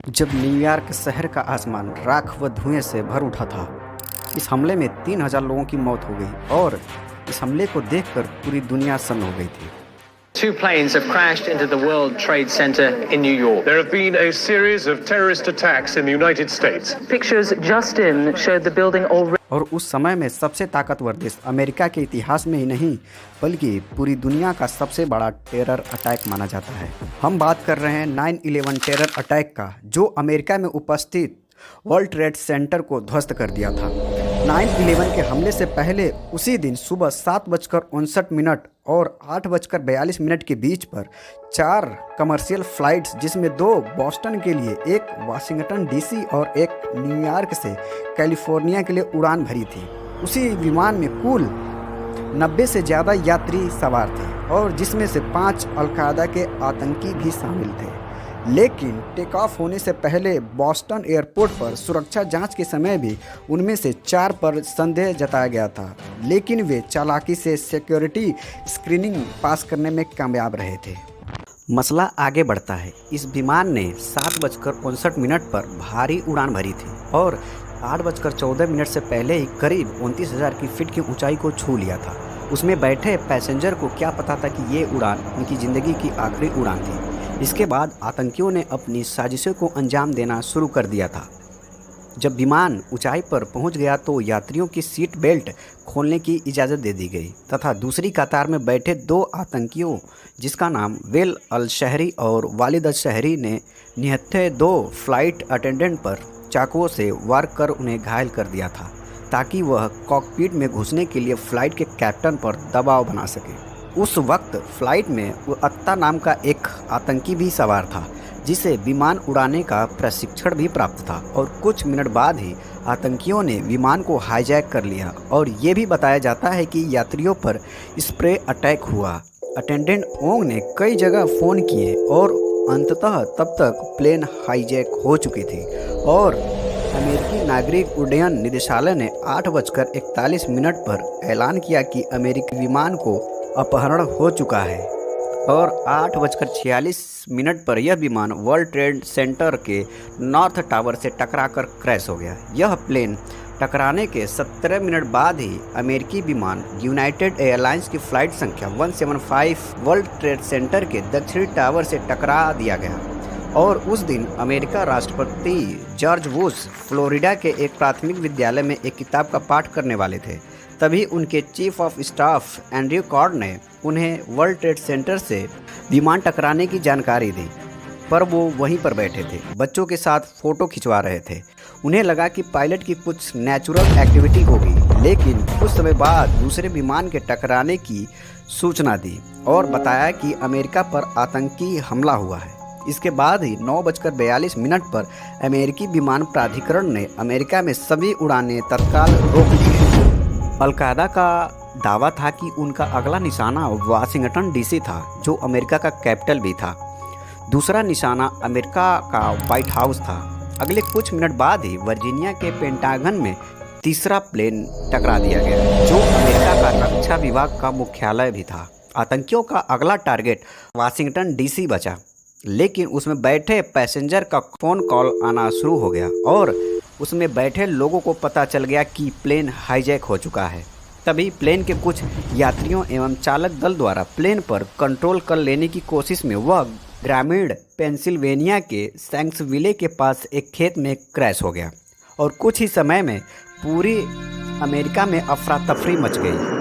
जब न्यूयॉर्क शहर का आसमान राख व धुएं से भर उठा था। इस हमले में 3000 लोगों की मौत हो गई और इस हमले को देखकर पूरी दुनिया सन्न हो गई थी। Two planes have crashed into the World Trade Center in New York. There have been a series of terrorist attacks in the United States. Pictures just in showed the building already. और उस समय में सबसे ताकतवर देश America के इतिहास में ही नहीं बल्कि पूरी दुनिया का सबसे बड़ा टेरर अटैक माना जाता है। हम बात कर रहे हैं 9/11 टेरर अटैक का, जो अमेरिका में उपस्थित वर्ल्ड ट्रेड सेंटर को ध्वस्त कर दिया था। 9/11 के हमले से पहले उसी दिन सुबह 7:59 और 8:42 के बीच पर 4 कमर्शियल फ्लाइट्स, जिसमें 2 बॉस्टन के लिए, 1 वाशिंगटन डीसी और 1 न्यूयॉर्क से कैलिफोर्निया के लिए उड़ान भरी थी। उसी विमान में कुल 90 से ज़्यादा यात्री सवार थे और जिसमें से 5 अलकायदा के आतंकी भी शामिल थे। लेकिन टेक ऑफ होने से पहले बॉस्टन एयरपोर्ट पर सुरक्षा जांच के समय भी उनमें से 4 पर संदेह जताया गया था, लेकिन वे चालाकी से सिक्योरिटी स्क्रीनिंग पास करने में कामयाब रहे थे। मसला आगे बढ़ता है। इस विमान ने 7:59 पर भारी उड़ान भरी थी और 8:14 से पहले ही करीब 29,000 की फीट की ऊंचाई को छू लिया था। उसमें बैठे पैसेंजर को क्या पता था कि ये उड़ान उनकी ज़िंदगी की आखिरी उड़ान थी। इसके बाद आतंकियों ने अपनी साजिशों को अंजाम देना शुरू कर दिया था। जब विमान ऊंचाई पर पहुंच गया तो यात्रियों की सीट बेल्ट खोलने की इजाज़त दे दी गई तथा दूसरी कतार में बैठे 2 आतंकियों, जिसका नाम वेल अल शहरी और वालिद अल शहरी ने निहत्थे 2 फ्लाइट अटेंडेंट पर चाकुओं से वार कर उन्हें घायल कर दिया था, ताकि वह कॉकपिट में घुसने के लिए फ़्लाइट के कैप्टन पर दबाव बना सके। उस वक्त फ़्लाइट में अत्ता नाम का एक आतंकी भी सवार था, जिसे विमान उड़ाने का प्रशिक्षण भी प्राप्त था, और कुछ मिनट बाद ही आतंकियों ने विमान को हाईजैक कर लिया। और ये भी बताया जाता है कि यात्रियों पर स्प्रे अटैक हुआ। अटेंडेंट ओंग ने कई जगह फ़ोन किए और अंततः तब तक प्लेन हाईजैक हो चुकी थी और अमेरिकी नागरिक उड्डयन निदेशालय ने 8:41 पर ऐलान किया कि अमेरिकी विमान को अपहरण हो चुका है और 8:46 पर यह विमान वर्ल्ड ट्रेड सेंटर के नॉर्थ टावर से टकराकर क्रैश हो गया। यह प्लेन टकराने के 17 मिनट बाद ही अमेरिकी विमान यूनाइटेड एयरलाइंस की फ़्लाइट संख्या 175 वर्ल्ड ट्रेड सेंटर के दक्षिणी टावर से टकरा दिया गया। और उस दिन अमेरिका राष्ट्रपति जॉर्ज बुश फ्लोरिडा के एक प्राथमिक विद्यालय में एक किताब का पाठ करने वाले थे। तभी उनके chief of staff Andrew Card ने उन्हें वर्ल्ड ट्रेड सेंटर से विमान टकराने की जानकारी दी, पर वो वहीं पर बैठे थे, बच्चों के साथ फ़ोटो खिंचवा रहे थे। उन्हें लगा कि पायलट की कुछ नेचुरल एक्टिविटी होगी, लेकिन कुछ समय बाद दूसरे विमान के टकराने की सूचना दी और बताया कि अमेरिका पर आतंकी हमला हुआ है। इसके बाद ही 9:42 पर अमेरिकी विमान प्राधिकरण ने अमेरिका में सभी उड़ानें तत्काल रोक ली गई। अलकायदा का दावा था कि उनका अगला निशाना वाशिंगटन डीसी था, जो अमेरिका का कैपिटल भी था। दूसरा निशाना अमेरिका का व्हाइट हाउस था। अगले कुछ मिनट बाद ही वर्जीनिया के पेंटागन में तीसरा प्लेन टकरा दिया गया, जो अमेरिका का रक्षा विभाग का मुख्यालय भी था। आतंकियों का अगला टारगेट वाशिंगटन डीसी बचा, लेकिन उसमें बैठे पैसेंजर का फ़ोन कॉल आना शुरू हो गया और उसमें बैठे लोगों को पता चल गया कि प्लेन हाईजैक हो चुका है। तभी प्लेन के कुछ यात्रियों एवं चालक दल द्वारा प्लेन पर कंट्रोल कर लेने की कोशिश में वह ग्रामीण पेंसिल्वेनिया के सैंक्सविले के पास एक खेत में क्रैश हो गया और कुछ ही समय में पूरी अमेरिका में अफरा तफरी मच गई।